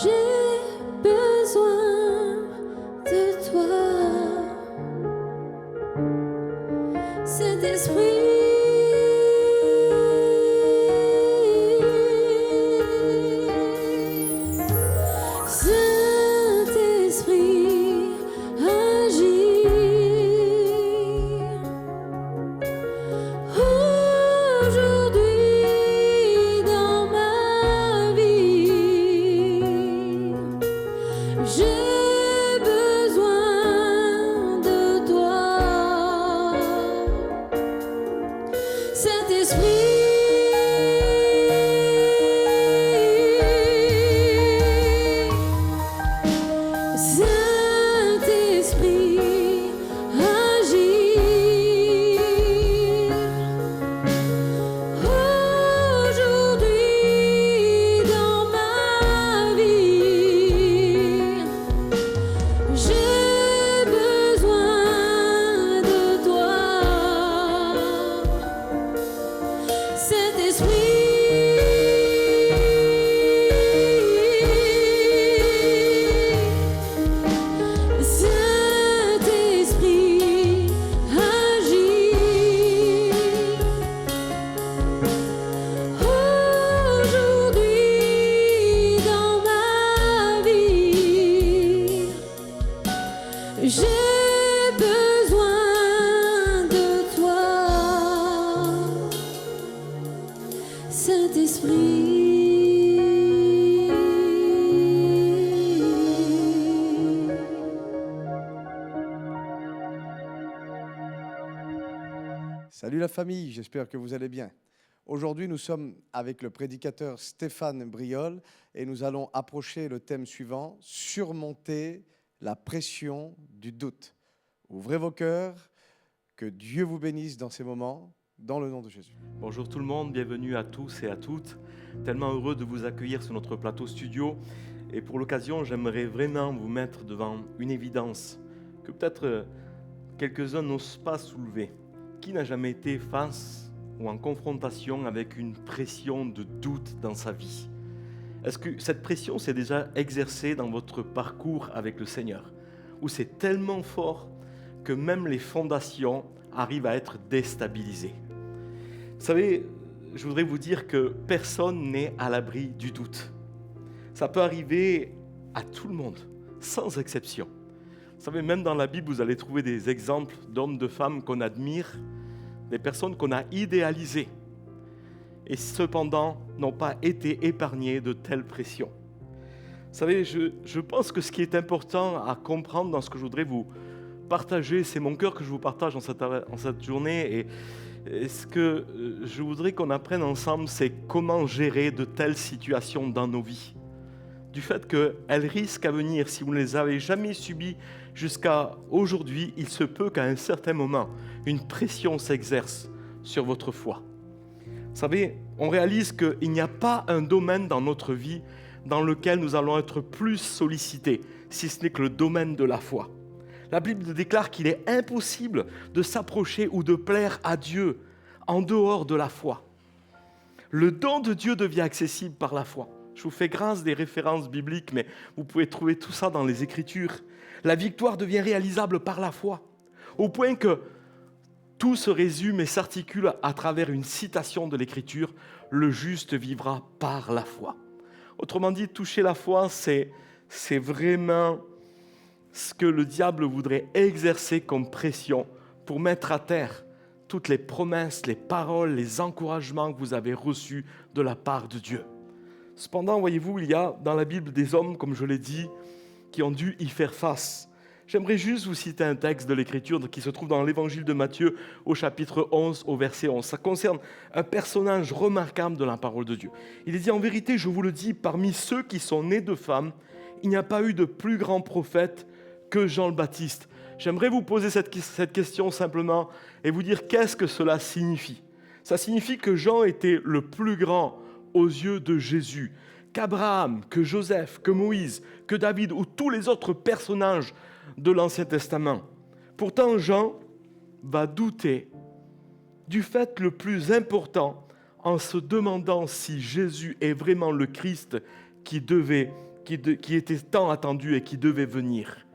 J'ai besoin de toi, Saint-Esprit. Saint-Esprit, agis aujourd'hui dans ma vie. J'ai besoin de toi, Saint-Esprit. Saint-Esprit, agis aujourd'hui dans ma vie. J'ai besoin de toi, Saint-Esprit. Saint-Esprit, agis aujourd'hui dans ma vie. J'ai besoin de toi, Saint-Esprit. Salut la famille, j'espère que vous allez bien. Aujourd'hui, nous sommes avec le prédicateur Stéphane Briol et nous allons approcher le thème suivant, surmonter la pression du doute. Ouvrez vos cœurs, que Dieu vous bénisse dans ces moments, dans le nom de Jésus. Bonjour tout le monde, bienvenue à tous et à toutes. Tellement heureux de vous accueillir sur notre plateau studio. Et pour l'occasion, j'aimerais vraiment vous mettre devant une évidence que peut-être quelques-uns n'osent pas soulever. Qui n'a jamais été face ou en confrontation avec une pression de doute dans sa vie? Est-ce que cette pression s'est déjà exercée dans votre parcours avec le Seigneur? Ou c'est tellement fort que même les fondations arrivent à être déstabilisées? Vous savez, je voudrais vous dire que personne n'est à l'abri du doute. Ça peut arriver à tout le monde, sans exception. Vous savez, même dans la Bible, vous allez trouver des exemples d'hommes, de femmes qu'on admire, des personnes qu'on a idéalisées, et cependant n'ont pas été épargnés de telles pressions. Vous savez, je pense que ce qui est important à comprendre dans ce que je voudrais vous partager, c'est mon cœur que je vous partage en cette journée, et ce que je voudrais qu'on apprenne ensemble, c'est comment gérer de telles situations dans nos vies. Du fait qu'elles risquent à venir, si vous ne les avez jamais subies jusqu'à aujourd'hui, il se peut qu'à un certain moment, une pression s'exerce sur votre foi. Vous savez, on réalise qu'il n'y a pas un domaine dans notre vie dans lequel nous allons être plus sollicités, si ce n'est que le domaine de la foi. La Bible déclare qu'il est impossible de s'approcher ou de plaire à Dieu en dehors de la foi. Le don de Dieu devient accessible par la foi. Je vous fais grâce des références bibliques, mais vous pouvez trouver tout ça dans les Écritures. La victoire devient réalisable par la foi, au point que tout se résume et s'articule à travers une citation de l'Écriture, « Le juste vivra par la foi ». Autrement dit, toucher la foi, c'est vraiment ce que le diable voudrait exercer comme pression pour mettre à terre toutes les promesses, les paroles, les encouragements que vous avez reçus de la part de Dieu. Cependant, voyez-vous, il y a dans la Bible des hommes, comme je l'ai dit, qui ont dû y faire face. J'aimerais juste vous citer un texte de l'Écriture qui se trouve dans l'Évangile de Matthieu au chapitre 11, au verset 11. Ça concerne un personnage remarquable de la parole de Dieu. Il est dit, en vérité, je vous le dis, parmi ceux qui sont nés de femmes, il n'y a pas eu de plus grand prophète que Jean le Baptiste. J'aimerais vous poser cette question simplement et vous dire qu'est-ce que cela signifie. Ça signifie que Jean était le plus grand aux yeux de Jésus, qu'Abraham, que Joseph, que Moïse, que David ou tous les autres personnages de l'Ancien Testament. Pourtant, Jean va douter du fait le plus important en se demandant si Jésus est vraiment le Christ qui devait qui était tant attendu et qui devait venir.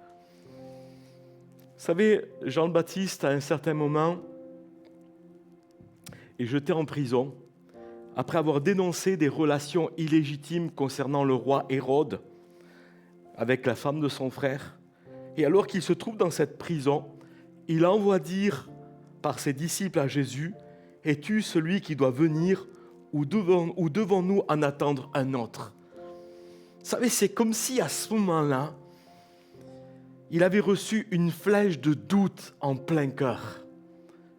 Vous savez, Jean le Baptiste, à un certain moment, est jeté en prison après avoir dénoncé des relations illégitimes concernant le roi Hérode avec la femme de son frère. Et alors qu'il se trouve dans cette prison, il envoie dire par ses disciples à Jésus, « Es-tu celui qui doit venir ou devons-nous en attendre un autre ?» Vous savez, c'est comme si à ce moment-là, il avait reçu une flèche de doute en plein cœur.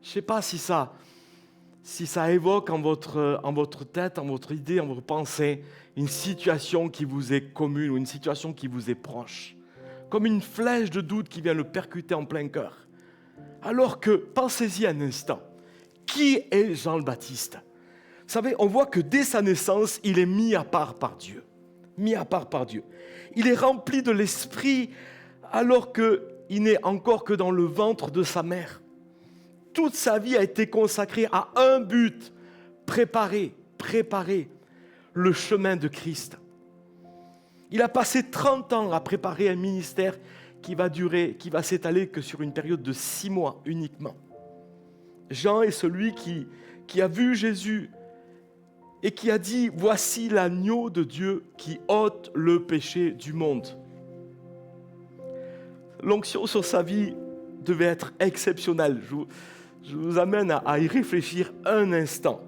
Je ne sais pas si ça évoque en votre tête, en votre idée, en votre pensée, une situation qui vous est commune ou une situation qui vous est proche. Comme une flèche de doute qui vient le percuter en plein cœur. Alors que, pensez-y un instant, qui est Jean le Baptiste ? Vous savez, on voit que dès sa naissance, il est mis à part par Dieu. Mis à part par Dieu. Il est rempli de l'Esprit alors qu'il n'est encore que dans le ventre de sa mère. Toute sa vie a été consacrée à un but, préparer le chemin de Christ. Il a passé 30 ans à préparer un ministère qui va s'étaler que sur une période de 6 mois uniquement. Jean est celui qui a vu Jésus et qui a dit « Voici l'agneau de Dieu qui ôte le péché du monde ». L'onction sur sa vie devait être exceptionnelle. Je vous amène à y réfléchir un instant.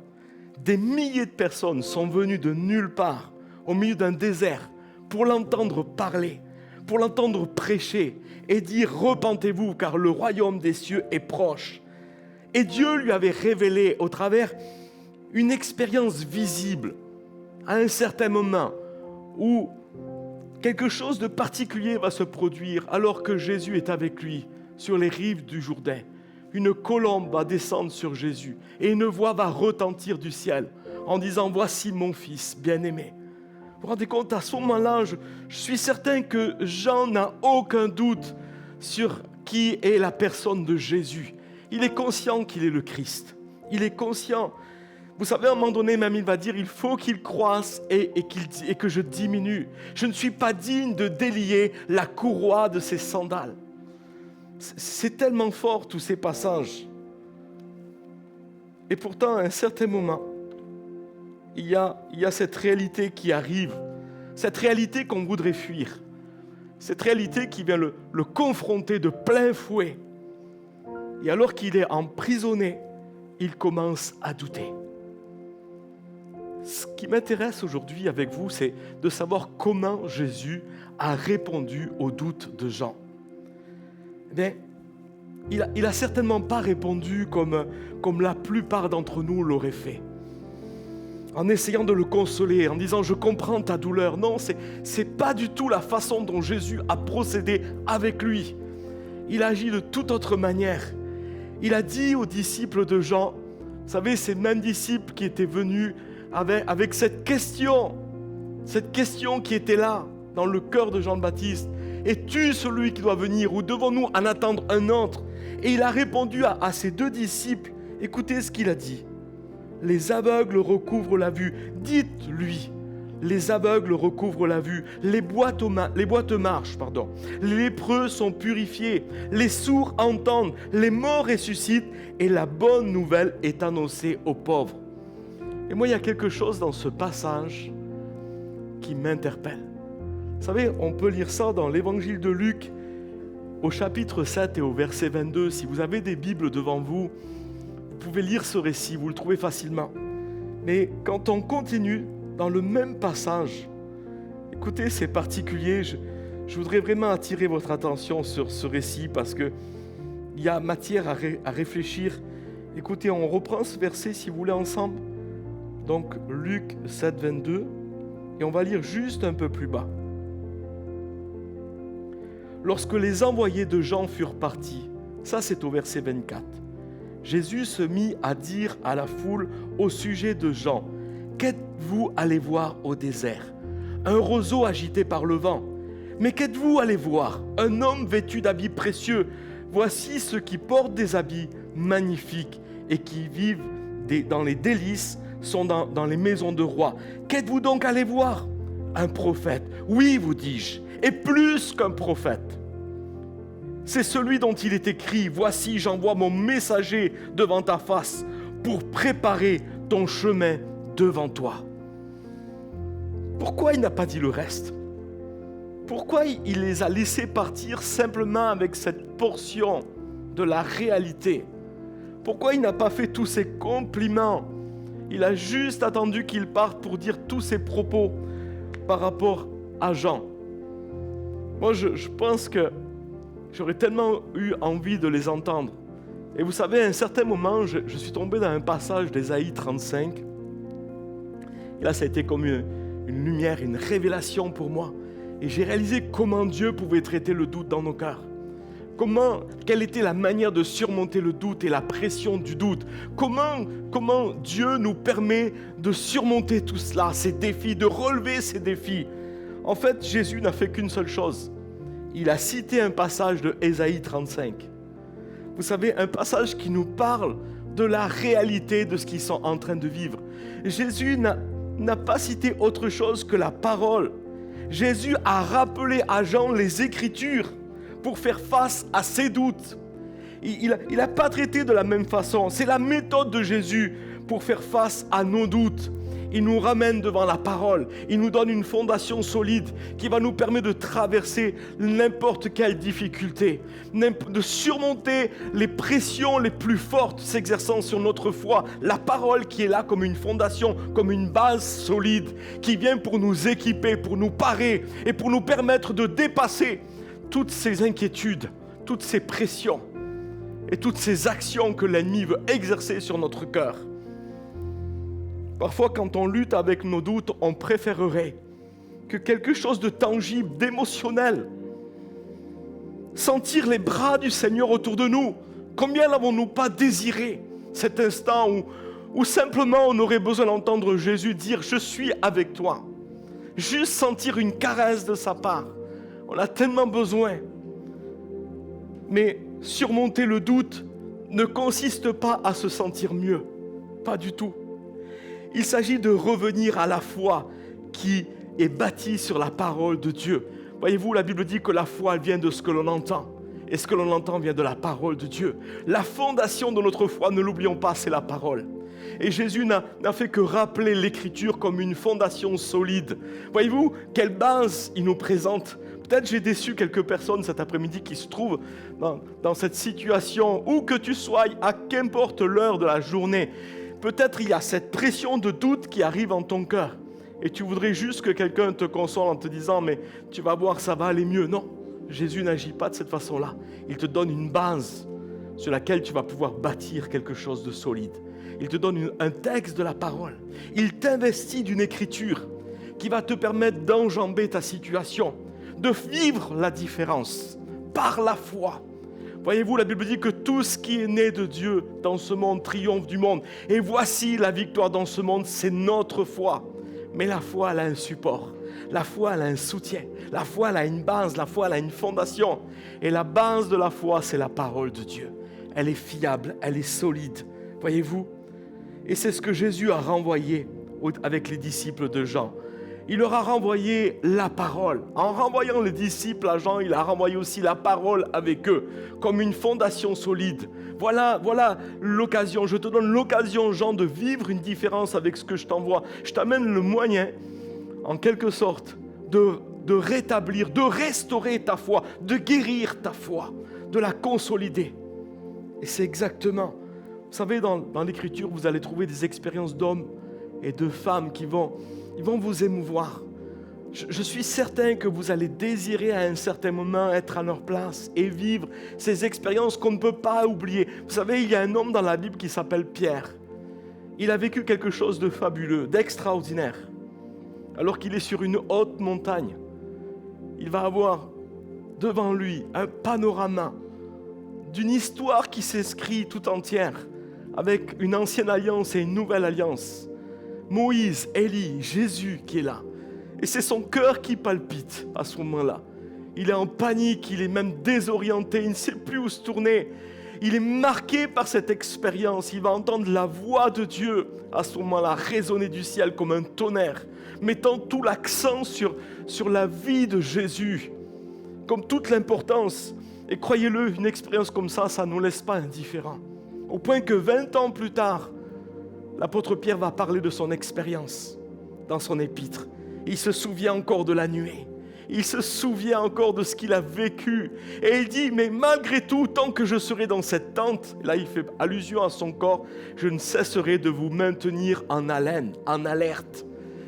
Des milliers de personnes sont venues de nulle part, au milieu d'un désert, pour l'entendre parler, pour l'entendre prêcher et dire « Repentez-vous, car le royaume des cieux est proche ». Et Dieu lui avait révélé au travers une expérience visible à un certain moment où quelque chose de particulier va se produire alors que Jésus est avec lui sur les rives du Jourdain. Une colombe va descendre sur Jésus et une voix va retentir du ciel en disant « Voici mon fils bien-aimé ». Vous vous rendez compte, à ce moment-là, je suis certain que Jean n'a aucun doute sur qui est la personne de Jésus. Il est conscient qu'il est le Christ. Il est conscient. Vous savez, à un moment donné, même il va dire, il faut qu'il croisse et que je diminue. Je ne suis pas digne de délier la courroie de ses sandales. C'est tellement fort, tous ces passages. Et pourtant, à un certain moment, il y a cette réalité qui arrive, cette réalité qu'on voudrait fuir, cette réalité qui vient le confronter de plein fouet. Et alors qu'il est emprisonné, il commence à douter. Ce qui m'intéresse aujourd'hui avec vous, c'est de savoir comment Jésus a répondu aux doutes de Jean. Eh bien, il n'a certainement pas répondu comme la plupart d'entre nous l'auraient fait. En essayant de le consoler, en disant « je comprends ta douleur ». Non, c'est pas du tout la façon dont Jésus a procédé avec lui. Il agit de toute autre manière. Il a dit aux disciples de Jean, vous savez, ces mêmes disciples qui étaient venus avec cette question qui était là dans le cœur de Jean le Baptiste. « Es-tu celui qui doit venir ou devons-nous en attendre un autre ?» Et il a répondu à ses 2 disciples, écoutez ce qu'il a dit. « Les aveugles recouvrent la vue. » Dites-lui, les aveugles recouvrent la vue, les boîtes marchent, les lépreux sont purifiés, les sourds entendent, les morts ressuscitent et la bonne nouvelle est annoncée aux pauvres. Et moi, il y a quelque chose dans ce passage qui m'interpelle. Vous savez, on peut lire ça dans l'évangile de Luc, au chapitre 7 et au verset 22. Si vous avez des Bibles devant vous, vous pouvez lire ce récit, vous le trouvez facilement. Mais quand on continue dans le même passage, écoutez, c'est particulier. Je voudrais vraiment attirer votre attention sur ce récit parce qu'il y a matière à réfléchir. Écoutez, on reprend ce verset si vous voulez ensemble. Donc Luc 7, 22, et on va lire juste un peu plus bas. Lorsque les envoyés de Jean furent partis, ça c'est au verset 24, Jésus se mit à dire à la foule au sujet de Jean, « Qu'êtes-vous allé voir au désert? Un roseau agité par le vent. Mais qu'êtes-vous allé voir? Un homme vêtu d'habits précieux. Voici ceux qui portent des habits magnifiques et qui vivent dans les délices, sont dans les maisons de rois. Qu'êtes-vous donc allé voir? un prophète. Oui, vous dis-je, et plus qu'un prophète. C'est celui dont il est écrit, voici, j'envoie mon messager devant ta face pour préparer ton chemin devant toi. Pourquoi il n'a pas dit le reste? Pourquoi il les a laissés partir simplement avec cette portion de la réalité? Pourquoi il n'a pas fait tous ces compliments? Il a juste attendu qu'il parte pour dire tous ses propos par rapport à Jean. Moi, je pense que j'aurais tellement eu envie de les entendre. Et vous savez, à un certain moment, je suis tombé dans un passage d'Ésaïe 35. Et là, ça a été comme une lumière, une révélation pour moi. Et j'ai réalisé comment Dieu pouvait traiter le doute dans nos cœurs. Quelle était la manière de surmonter le doute et la pression du doute. Comment Dieu nous permet de surmonter tout cela, ces défis, de relever ces défis. En fait, Jésus n'a fait qu'une seule chose. Il a cité un passage de Ésaïe 35. Vous savez, un passage qui nous parle de la réalité de ce qu'ils sont en train de vivre. Jésus n'a pas cité autre chose que la parole. Jésus a rappelé à Jean les Écritures pour faire face à ses doutes. Il n'a pas traité de la même façon. C'est la méthode de Jésus pour faire face à nos doutes. Il nous ramène devant la parole. Il nous donne une fondation solide qui va nous permettre de traverser n'importe quelle difficulté, de surmonter les pressions les plus fortes s'exerçant sur notre foi. La parole qui est là comme une fondation, comme une base solide, qui vient pour nous équiper, pour nous parer et pour nous permettre de dépasser toutes ces inquiétudes, toutes ces pressions et toutes ces actions que l'ennemi veut exercer sur notre cœur. Parfois, quand on lutte avec nos doutes, on préférerait que quelque chose de tangible, d'émotionnel. Sentir les bras du Seigneur autour de nous. Combien n'avons-nous pas désiré cet instant où simplement on aurait besoin d'entendre Jésus dire « Je suis avec toi ». Juste sentir une caresse de sa part. On a tellement besoin. Mais surmonter le doute ne consiste pas à se sentir mieux. Pas du tout. Il s'agit de revenir à la foi qui est bâtie sur la parole de Dieu. Voyez-vous, la Bible dit que la foi vient de ce que l'on entend. Et ce que l'on entend vient de la parole de Dieu. La fondation de notre foi, ne l'oublions pas, c'est la parole. Et Jésus n'a fait que rappeler l'Écriture comme une fondation solide. Voyez-vous, quelle base il nous présente. Peut-être j'ai déçu quelques personnes cet après-midi qui se trouvent dans cette situation, où que tu sois, à qu'importe l'heure de la journée. Peut-être il y a cette pression de doute qui arrive en ton cœur. Et tu voudrais juste que quelqu'un te console en te disant « Mais tu vas voir, ça va aller mieux ». Non, Jésus n'agit pas de cette façon-là. Il te donne une base sur laquelle tu vas pouvoir bâtir quelque chose de solide. Il te donne un texte de la parole. Il t'investit d'une écriture qui va te permettre d'enjamber ta situation, de vivre la différence par la foi. Voyez-vous, la Bible dit que tout ce qui est né de Dieu dans ce monde triomphe du monde. Et voici la victoire dans ce monde, c'est notre foi. Mais la foi, elle a un support. La foi, elle a un soutien. La foi, elle a une base. La foi, elle a une fondation. Et la base de la foi, c'est la parole de Dieu. Elle est fiable, elle est solide. Voyez-vous? Et c'est ce que Jésus a renvoyé avec les disciples de Jean. Il leur a renvoyé la parole. En renvoyant les disciples à Jean, il a renvoyé aussi la parole avec eux, comme une fondation solide. Voilà l'occasion. Je te donne l'occasion, Jean, de vivre une différence avec ce que je t'envoie. Je t'amène le moyen, en quelque sorte, de rétablir, de restaurer ta foi, de guérir ta foi, de la consolider. Et c'est exactement, vous savez, dans l'Écriture, vous allez trouver des expériences d'hommes et de femmes qui vont vous émouvoir. Je suis certain que vous allez désirer à un certain moment être à leur place et vivre ces expériences qu'on ne peut pas oublier. Vous savez, il y a un homme dans la Bible qui s'appelle Pierre. Il a vécu quelque chose de fabuleux, d'extraordinaire. Alors qu'il est sur une haute montagne, il va avoir devant lui un panorama d'une histoire qui s'inscrit tout entière avec une ancienne alliance et une nouvelle alliance. Moïse, Élie, Jésus qui est là. Et c'est son cœur qui palpite à ce moment-là. Il est en panique, il est même désorienté, il ne sait plus où se tourner. il est marqué par cette expérience. Il va entendre la voix de Dieu à ce moment-là résonner du ciel comme un tonnerre, mettant tout l'accent sur la vie de Jésus, comme toute l'importance. Et croyez-le, une expérience comme ça ne nous laisse pas indifférents. Au point que 20 ans plus tard, l'apôtre Pierre va parler de son expérience dans son épître. Il se souvient encore de la nuée. Il se souvient encore de ce qu'il a vécu. Et il dit, mais malgré tout, tant que je serai dans cette tente, là il fait allusion à son corps, je ne cesserai de vous maintenir en haleine, en alerte.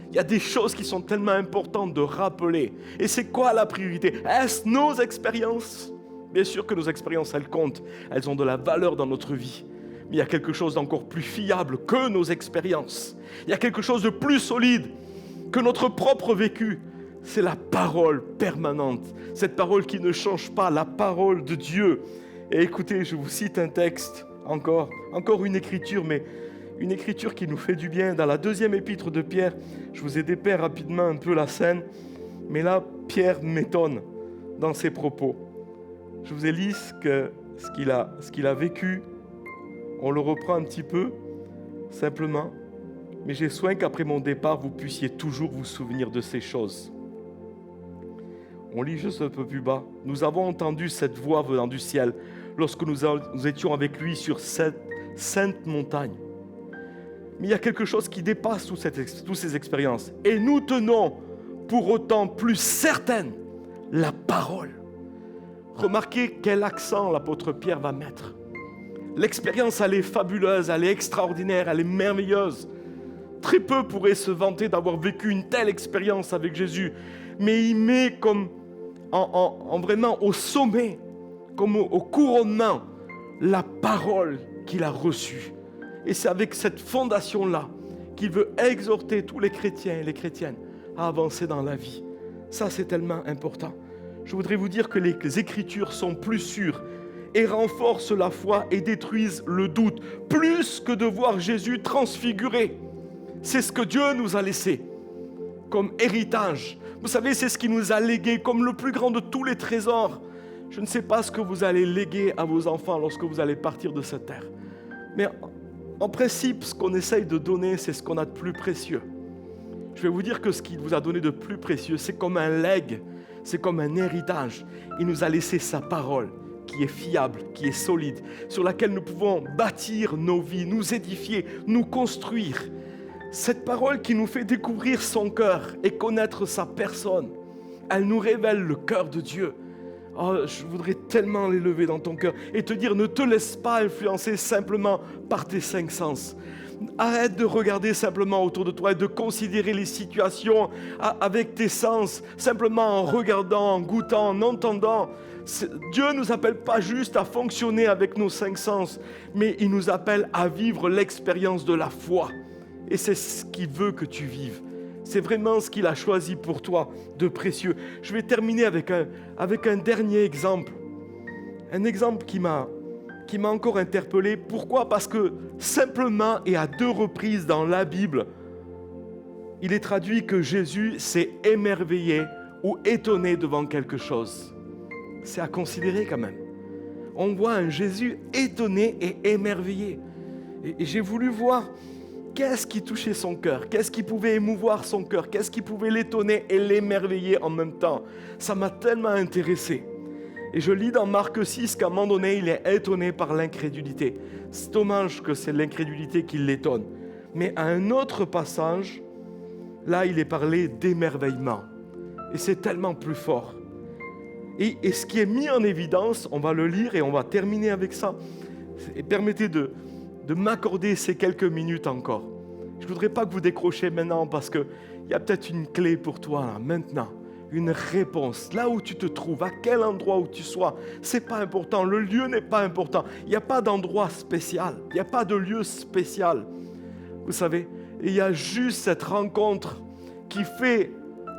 Il y a des choses qui sont tellement importantes de rappeler. Et c'est quoi la priorité? Est-ce nos expériences? Bien sûr que nos expériences, elles comptent. Elles ont de la valeur dans notre vie. Mais il y a quelque chose d'encore plus fiable que nos expériences. Il y a quelque chose de plus solide que notre propre vécu. C'est la parole permanente. Cette parole qui ne change pas, la parole de Dieu. Et écoutez, je vous cite un texte, encore une écriture, mais une écriture qui nous fait du bien. Dans la 2e épître de Pierre, je vous ai dépeint rapidement un peu la scène, mais là, Pierre m'étonne dans ses propos. Je vous ai lu ce qu'il a vécu. On le reprend un petit peu, simplement. Mais j'ai soin qu'après mon départ, vous puissiez toujours vous souvenir de ces choses. On lit juste un peu plus bas. Nous avons entendu cette voix venant du ciel lorsque nous étions avec lui sur cette sainte montagne. Mais il y a quelque chose qui dépasse toutes ces expériences. Et nous tenons pour autant plus certaine la parole. Remarquez quel accent l'apôtre Pierre va mettre. L'expérience, elle est fabuleuse, elle est extraordinaire, elle est merveilleuse. Très peu pourraient se vanter d'avoir vécu une telle expérience avec Jésus. Mais il met comme vraiment au sommet, comme au couronnement, la parole qu'il a reçue. Et c'est avec cette fondation-là qu'il veut exhorter tous les chrétiens et les chrétiennes à avancer dans la vie. Ça, c'est tellement important. Je voudrais vous dire que les Écritures sont plus sûres et renforcent la foi et détruisent le doute, plus que de voir Jésus transfiguré. C'est ce que Dieu nous a laissé comme héritage. Vous savez, c'est ce qu'il nous a légué comme le plus grand de tous les trésors. Je ne sais pas ce que vous allez léguer à vos enfants lorsque vous allez partir de cette terre. Mais en principe, ce qu'on essaye de donner, c'est ce qu'on a de plus précieux. Je vais vous dire que ce qu'il vous a donné de plus précieux, c'est comme un legs, c'est comme un héritage. Il nous a laissé sa parole, qui est fiable, qui est solide, sur laquelle nous pouvons bâtir nos vies, nous édifier, nous construire. Cette parole qui nous fait découvrir son cœur et connaître sa personne, elle nous révèle le cœur de Dieu. Oh, je voudrais tellement l'élever dans ton cœur et te dire, ne te laisse pas influencer simplement par tes 5 sens. Arrête de regarder simplement autour de toi et de considérer les situations avec tes sens, simplement en regardant, en goûtant, en entendant. Dieu ne nous appelle pas juste à fonctionner avec nos 5 sens, mais il nous appelle à vivre l'expérience de la foi. Et c'est ce qu'il veut que tu vives. C'est vraiment ce qu'il a choisi pour toi de précieux. Je vais terminer avec un dernier exemple. Un exemple qui m'a encore interpellé. Pourquoi? Parce que simplement et à 2 reprises dans la Bible, il est traduit que Jésus s'est émerveillé ou étonné devant quelque chose. C'est à considérer quand même. On voit un Jésus étonné et émerveillé. Et j'ai voulu voir qu'est-ce qui touchait son cœur, qu'est-ce qui pouvait émouvoir son cœur, qu'est-ce qui pouvait l'étonner et l'émerveiller en même temps. Ça m'a tellement intéressé. Et je lis dans Marc 6 qu'à un moment donné, il est étonné par l'incrédulité. C'est dommage que c'est l'incrédulité qui l'étonne. Mais à un autre passage, là, il est parlé d'émerveillement. Et c'est tellement plus fort. Et ce qui est mis en évidence, on va le lire et on va terminer avec ça. Et permettez de m'accorder ces quelques minutes encore. Je ne voudrais pas que vous décrochiez maintenant parce qu'il y a peut-être une clé pour toi là, maintenant. Une réponse, là où tu te trouves, à quel endroit où tu sois, c'est pas important, le lieu n'est pas important, il n'y a pas d'endroit spécial, il n'y a pas de lieu spécial, vous savez, il y a juste cette rencontre qui fait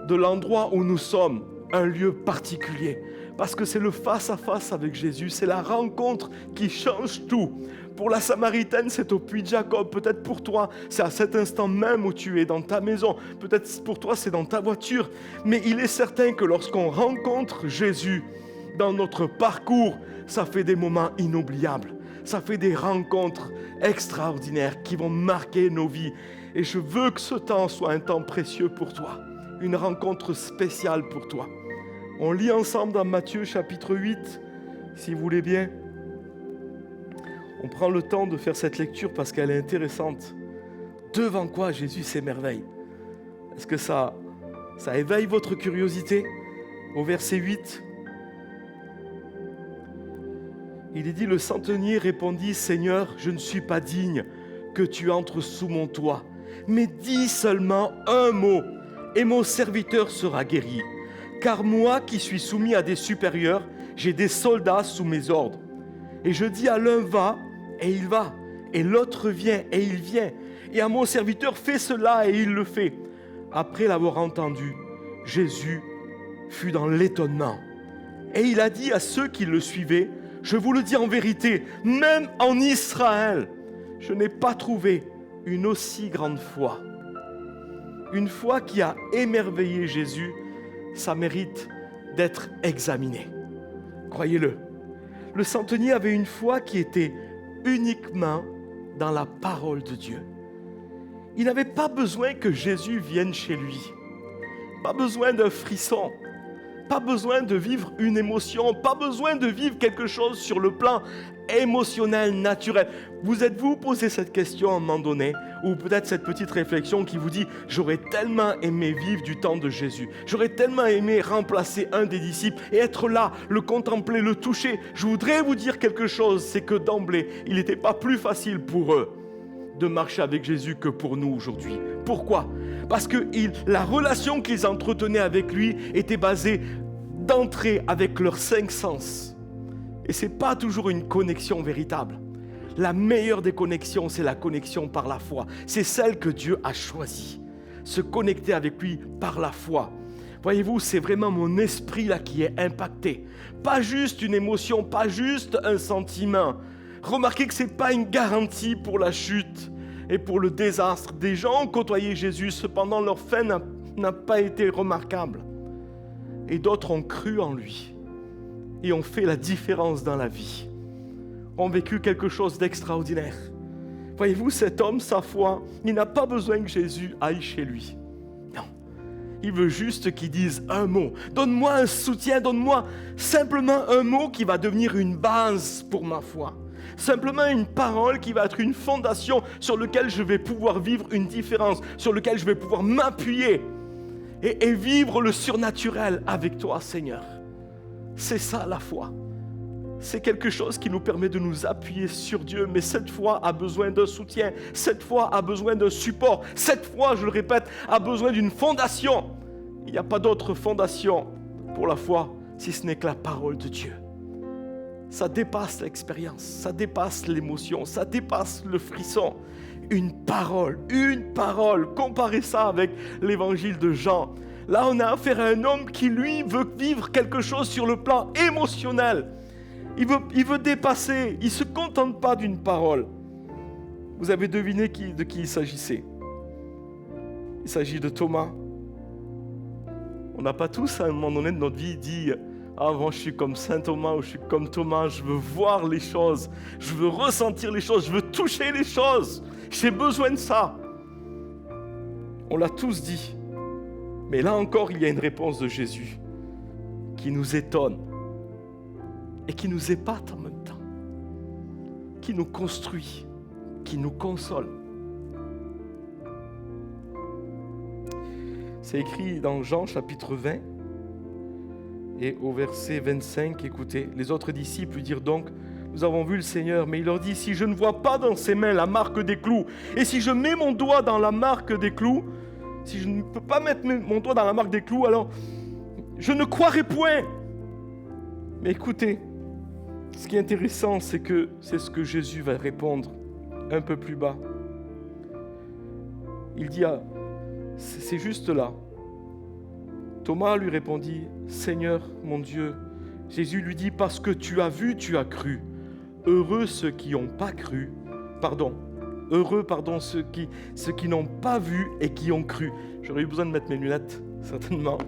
de l'endroit où nous sommes un lieu particulier, parce que c'est le face-à-face avec Jésus, c'est la rencontre qui change tout. Pour la Samaritaine, c'est au puits de Jacob. Peut-être pour toi, c'est à cet instant même où tu es dans ta maison. Peut-être pour toi, c'est dans ta voiture. Mais il est certain que lorsqu'on rencontre Jésus dans notre parcours, ça fait des moments inoubliables. ça fait des rencontres extraordinaires qui vont marquer nos vies. Et je veux que ce temps soit un temps précieux pour toi, une rencontre spéciale pour toi. On lit ensemble dans Matthieu chapitre 8, si vous voulez bien. On prend le temps de faire cette lecture parce qu'elle est intéressante. Devant quoi Jésus s'émerveille? Est-ce que ça éveille votre curiosité? Au verset 8, il est dit, le centenier répondit, Seigneur, je ne suis pas digne que tu entres sous mon toit, mais dis seulement un mot et mon serviteur sera guéri. Car moi qui suis soumis à des supérieurs, j'ai des soldats sous mes ordres. Et je dis à l'un va, et il va, et l'autre vient, et il vient. Et à mon serviteur fais cela, et il le fait. Après l'avoir entendu, Jésus fut dans l'étonnement. Et il a dit à ceux qui le suivaient, je vous le dis en vérité, même en Israël, je n'ai pas trouvé une aussi grande foi. Une foi qui a émerveillé Jésus, ça mérite d'être examiné. Croyez-le. Le centenier avait une foi qui était uniquement dans la parole de Dieu. Il n'avait pas besoin que Jésus vienne chez lui. Pas besoin d'un frisson. Pas besoin de vivre une émotion. Pas besoin de vivre quelque chose sur le plan émotionnel, naturel. Vous êtes-vous posé cette question à un moment donné? Ou peut-être cette petite réflexion qui vous dit « J'aurais tellement aimé vivre du temps de Jésus. J'aurais tellement aimé remplacer un des disciples et être là, le contempler, le toucher. » Je voudrais vous dire quelque chose, c'est que d'emblée, il n'était pas plus facile pour eux de marcher avec Jésus que pour nous aujourd'hui. Pourquoi? Parce que la relation qu'ils entretenaient avec lui était basée d'entrée avec leurs 5 sens. Et ce n'est pas toujours une connexion véritable. La meilleure des connexions, c'est la connexion par la foi. C'est celle que Dieu a choisie. Se connecter avec lui par la foi. Voyez-vous, c'est vraiment mon esprit là qui est impacté. Pas juste une émotion, pas juste un sentiment. Remarquez que ce n'est pas une garantie pour la chute et pour le désastre. Des gens ont côtoyé Jésus, cependant leur fin n'a pas été remarquable. Et d'autres ont cru en lui et ont fait la différence dans la vie. Ont vécu quelque chose d'extraordinaire. Voyez-vous, cet homme, sa foi, il n'a pas besoin que Jésus aille chez lui. Non. Il veut juste qu'il dise un mot. Donne-moi un soutien, donne-moi simplement un mot qui va devenir une base pour ma foi. Simplement une parole qui va être une fondation sur laquelle je vais pouvoir vivre une différence, sur laquelle je vais pouvoir m'appuyer et vivre le surnaturel avec toi, Seigneur. C'est ça la foi. C'est quelque chose qui nous permet de nous appuyer sur Dieu, mais cette foi a besoin d'un soutien, cette foi a besoin d'un support, cette foi, je le répète, a besoin d'une fondation. Il n'y a pas d'autre fondation pour la foi si ce n'est que la parole de Dieu. Ça dépasse l'expérience, ça dépasse l'émotion, ça dépasse le frisson. Une parole, comparez ça avec l'évangile de Jean. Là, on a affaire à un homme qui, lui, veut vivre quelque chose sur le plan émotionnel. Il veut dépasser, il ne se contente pas d'une parole. Vous avez deviné de qui il s'agissait? Il s'agit de Thomas. On n'a pas tous, à un moment donné de notre vie, dit « Ah, moi, je suis comme Saint Thomas ou je suis comme Thomas, je veux voir les choses, je veux ressentir les choses, je veux toucher les choses, j'ai besoin de ça. » On l'a tous dit. Mais là encore, il y a une réponse de Jésus qui nous étonne et qui nous épate en même temps, qui nous construit, qui nous console. C'est écrit dans Jean chapitre 20 et au verset 25, écoutez, les autres disciples lui dirent donc, nous avons vu le Seigneur, mais il leur dit, si je ne vois pas dans ses mains la marque des clous, et si je mets mon doigt dans la marque des clous, si je ne peux pas mettre mon doigt dans la marque des clous, alors je ne croirai point. Mais écoutez, ce qui est intéressant, c'est que c'est ce que Jésus va répondre un peu plus bas. Il dit, c'est juste là. Thomas lui répondit, Seigneur, mon Dieu. Jésus lui dit, parce que tu as vu, tu as cru. Heureux ceux qui n'ont pas cru. Ceux qui n'ont pas vu et qui ont cru. J'aurais eu besoin de mettre mes lunettes, certainement.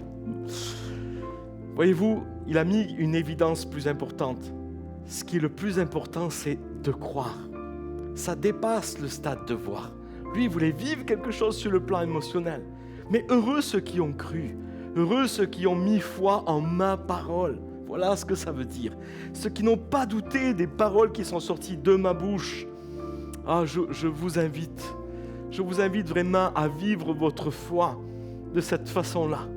Voyez-vous, il a mis une évidence plus importante. Ce qui est le plus important, c'est de croire. Ça dépasse le stade de voir. Lui, il voulait vivre quelque chose sur le plan émotionnel. Mais heureux ceux qui ont cru, heureux ceux qui ont mis foi en ma parole. Voilà ce que ça veut dire. Ceux qui n'ont pas douté des paroles qui sont sorties de ma bouche. Ah, je vous invite vraiment à vivre votre foi de cette façon-là.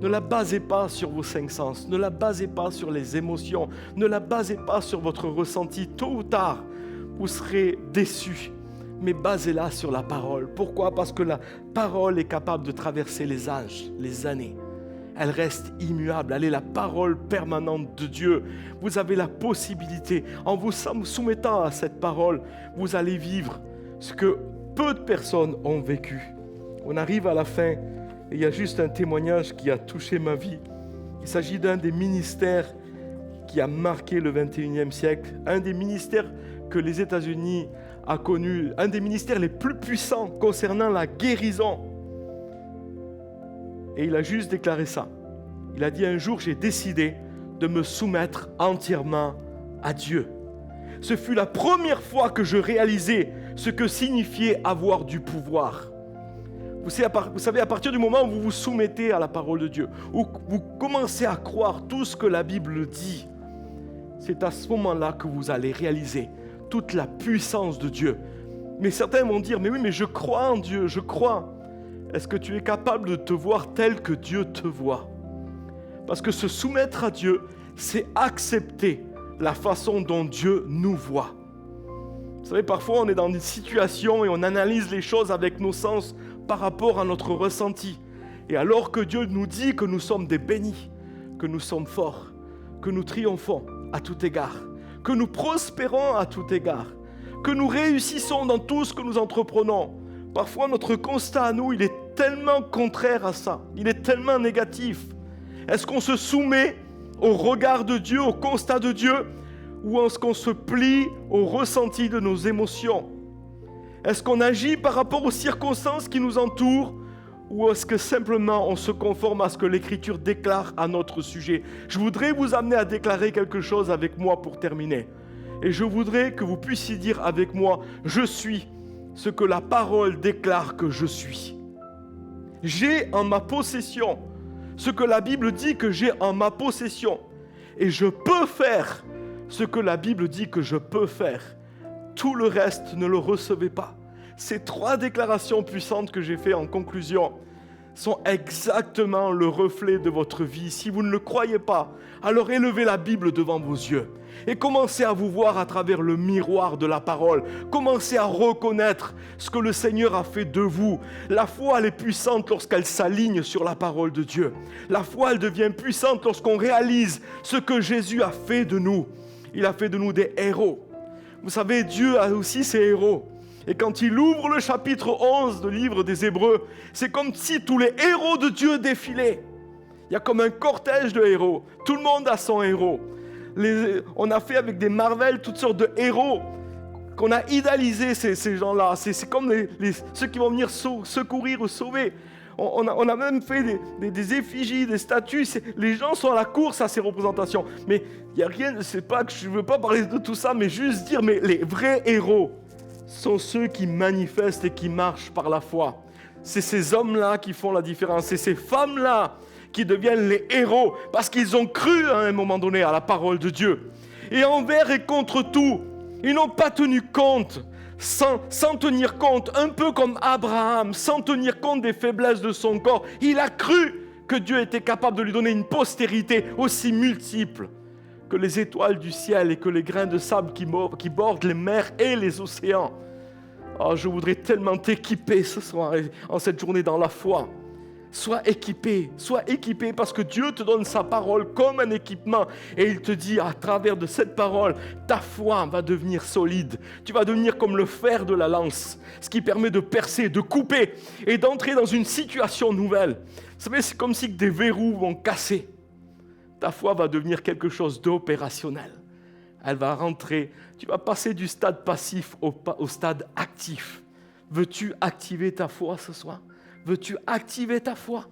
Ne la basez pas sur vos cinq sens, ne la basez pas sur les émotions, ne la basez pas sur votre ressenti. Tôt ou tard, vous serez déçus, mais basez-la sur la parole. Pourquoi ? Parce que la parole est capable de traverser les âges, les années. Elle reste immuable, elle est la parole permanente de Dieu. Vous avez la possibilité, en vous soumettant à cette parole, vous allez vivre ce que peu de personnes ont vécu. On arrive à la fin, et il y a juste un témoignage qui a touché ma vie. Il s'agit d'un des ministères qui a marqué le 21e siècle, un des ministères que les États-Unis a connu, un des ministères les plus puissants concernant la guérison. Et il a juste déclaré ça. Il a dit un jour, j'ai décidé de me soumettre entièrement à Dieu. Ce fut la première fois que je réalisais ce que signifiait avoir du pouvoir. Vous savez, à partir du moment où vous vous soumettez à la parole de Dieu, où vous commencez à croire tout ce que la Bible dit, c'est à ce moment-là que vous allez réaliser toute la puissance de Dieu. Mais certains vont dire, mais oui, mais je crois en Dieu, je crois. Est-ce que tu es capable de te voir tel que Dieu te voit ? Parce que se soumettre à Dieu, c'est accepter la façon dont Dieu nous voit. Vous savez, parfois on est dans une situation et on analyse les choses avec nos sens par rapport à notre ressenti. Et alors que Dieu nous dit que nous sommes des bénis, que nous sommes forts, que nous triomphons à tout égard, que nous prospérons à tout égard, que nous réussissons dans tout ce que nous entreprenons, parfois notre constat à nous, il est tellement contraire à ça, il est tellement négatif. Est-ce qu'on se soumet au regard de Dieu, au constat de Dieu, ou est-ce qu'on se plie au ressenti de nos émotions ? Est-ce qu'on agit par rapport aux circonstances qui nous entourent, ou est-ce que simplement on se conforme à ce que l'Écriture déclare à notre sujet ? Je voudrais vous amener à déclarer quelque chose avec moi pour terminer. Et je voudrais que vous puissiez dire avec moi, je suis ce que la parole déclare que je suis. J'ai en ma possession ce que la Bible dit que j'ai en ma possession. Et je peux faire ce que la Bible dit que je peux faire. Tout le reste, ne le recevez pas. Ces 3 déclarations puissantes que j'ai faites en conclusion sont exactement le reflet de votre vie. Si vous ne le croyez pas, alors élevez la Bible devant vos yeux et commencez à vous voir à travers le miroir de la parole. Commencez à reconnaître ce que le Seigneur a fait de vous. La foi, elle est puissante lorsqu'elle s'aligne sur la parole de Dieu. La foi, elle devient puissante lorsqu'on réalise ce que Jésus a fait de nous. Il a fait de nous des héros. Vous savez, Dieu a aussi ses héros. Et quand il ouvre le chapitre 11 du livre des Hébreux, c'est comme si tous les héros de Dieu défilaient. Il y a comme un cortège de héros. Tout le monde a son héros. On a fait avec des Marvel toutes sortes de héros qu'on a idéalisé ces gens-là. C'est comme ceux qui vont venir secourir ou sauver. On a même fait des effigies, des statues. Les gens sont à la course à ces représentations. Mais il n'y a rien, c'est pas que je ne veux pas parler de tout ça, mais juste dire, mais les vrais héros sont ceux qui manifestent et qui marchent par la foi. C'est ces hommes-là qui font la différence. C'est ces femmes-là qui deviennent les héros parce qu'ils ont cru à un moment donné à la parole de Dieu. Et envers et contre tout, ils n'ont pas tenu compte, sans tenir compte, un peu comme Abraham, sans tenir compte des faiblesses de son corps. Il a cru que Dieu était capable de lui donner une postérité aussi multiple que les étoiles du ciel et que les grains de sable qui bordent les mers et les océans. Oh, je voudrais tellement t'équiper ce soir, en cette journée dans la foi. Sois équipé parce que Dieu te donne sa parole comme un équipement et il te dit à travers de cette parole, ta foi va devenir solide. Tu vas devenir comme le fer de la lance, ce qui permet de percer, de couper et d'entrer dans une situation nouvelle. Vous savez, c'est comme si des verrous vont casser. Ta foi va devenir quelque chose d'opérationnel. Elle va rentrer, tu vas passer du stade passif au stade actif. Veux-tu activer ta foi ce soir ? Veux-tu activer ta foi ?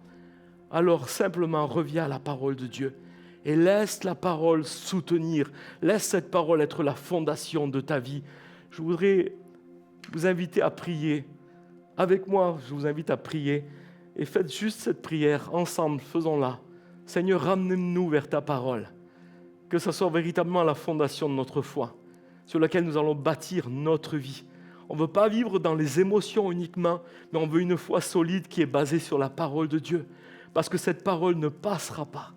Alors simplement reviens à la parole de Dieu et laisse la parole soutenir, laisse cette parole être la fondation de ta vie. Je voudrais vous inviter à prier. Avec moi, je vous invite à prier et faites juste cette prière ensemble, faisons-la. Seigneur, ramène-nous vers ta parole, que ce soit véritablement la fondation de notre foi, sur laquelle nous allons bâtir notre vie. On ne veut pas vivre dans les émotions uniquement, mais on veut une foi solide qui est basée sur la parole de Dieu, parce que cette parole ne passera pas.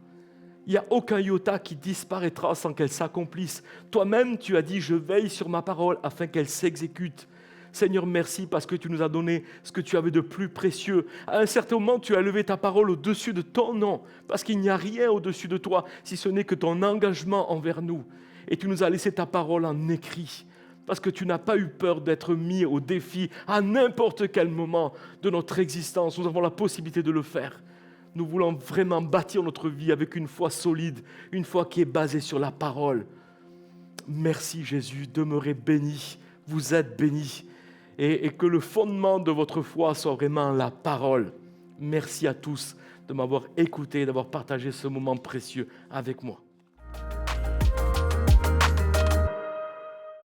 Il n'y a aucun iota qui disparaîtra sans qu'elle s'accomplisse. Toi-même, tu as dit, je veille sur ma parole afin qu'elle s'exécute. Seigneur, merci parce que tu nous as donné ce que tu avais de plus précieux. À un certain moment, tu as levé ta parole au-dessus de ton nom, parce qu'il n'y a rien au-dessus de toi, si ce n'est que ton engagement envers nous. Et tu nous as laissé ta parole en écrit, parce que tu n'as pas eu peur d'être mis au défi à n'importe quel moment de notre existence. Nous avons la possibilité de le faire. Nous voulons vraiment bâtir notre vie avec une foi solide, une foi qui est basée sur la parole. Merci Jésus, demeurez bénis, vous êtes bénis, et que le fondement de votre foi soit vraiment la parole. Merci à tous de m'avoir écouté, d'avoir partagé ce moment précieux avec moi.